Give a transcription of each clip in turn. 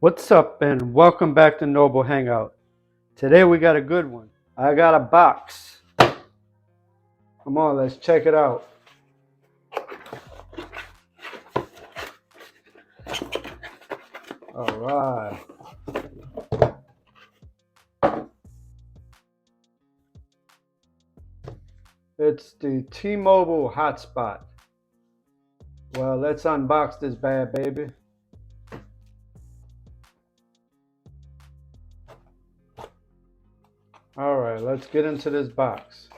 What's up and welcome back to Noble Hangout. Today we got a good one. I got a box. Come on, let's check it out. All right. It's the T-Mobile HotSpot. Well, let's unbox this bad baby. All right, let's get into this box.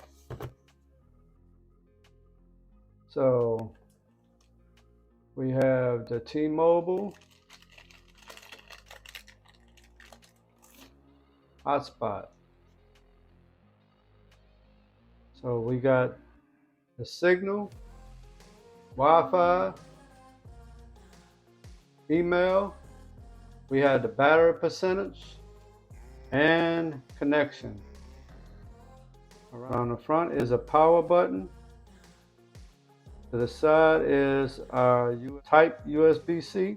So we have the T-Mobile HotSpot. So we got the signal, Wi-Fi, email. We have the battery percentage and connection. Around the front is a power button. To the side is our type USB-C.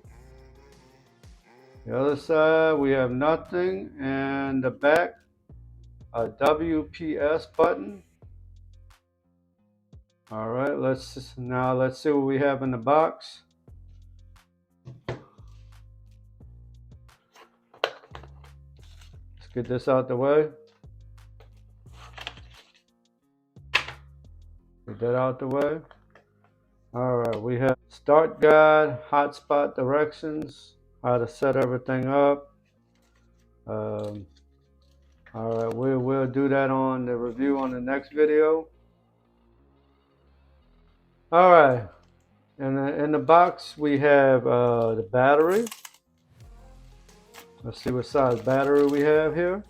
The other side we have nothing, and the back a WPS button. All right, let's see what we have in the box. Let's get this out the way. Get that out the way. All right, we have start guide, hotspot directions, how to set everything up. All right, we'll do that on the review on the next video. All right, in the box we have the battery. Let's see what size battery we have here.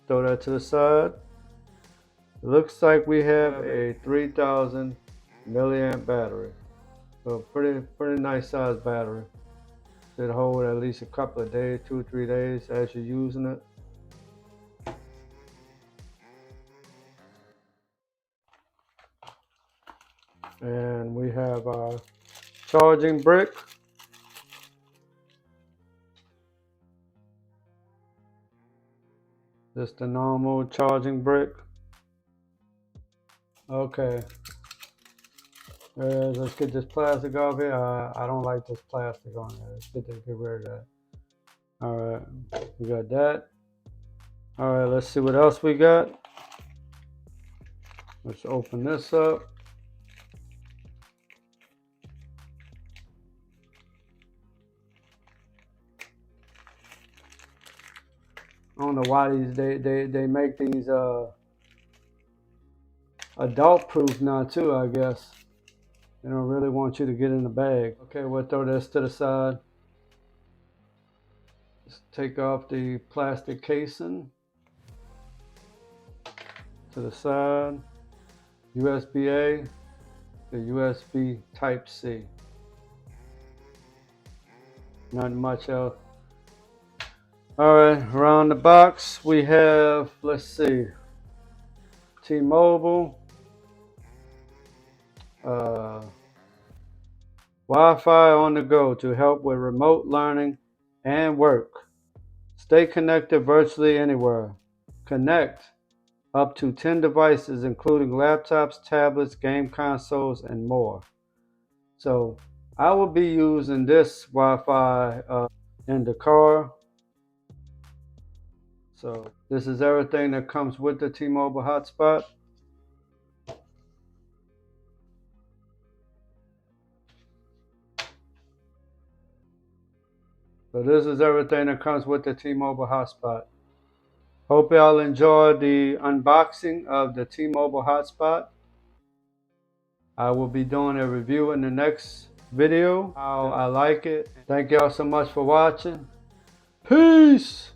Throw that to the side. It looks like we have a 3000 milliamp battery. So pretty nice size battery. Should hold at least a couple of days, 2 or 3 days as you're using it. And we have our charging brick. Just a normal charging brick. Okay. Let's get this plastic off here. I don't like this plastic on there. Let's get rid of that. All right, we got that. All right, let's see what else we got. Let's open this up. I don't know why they make these adult proof now too, I guess. They don't really want you to get in the bag. Okay, we'll throw this to the side. Just take off the plastic casing. To the side. USB-A to USB Type-C. Not much else. All right, around the box we have, let's see, T-Mobile, Wi-Fi on the go to help with remote learning and work. Stay connected virtually anywhere. Connect up to 10 devices, including laptops, tablets, game consoles, and more. So I will be using this Wi-Fi in the car. So this is everything that comes with the T-Mobile HotSpot. So this is everything that comes with the T-Mobile HotSpot. Hope y'all enjoyed the unboxing of the T-Mobile HotSpot. I will be doing a review in the next video, how I like it. Thank y'all so much for watching. Peace!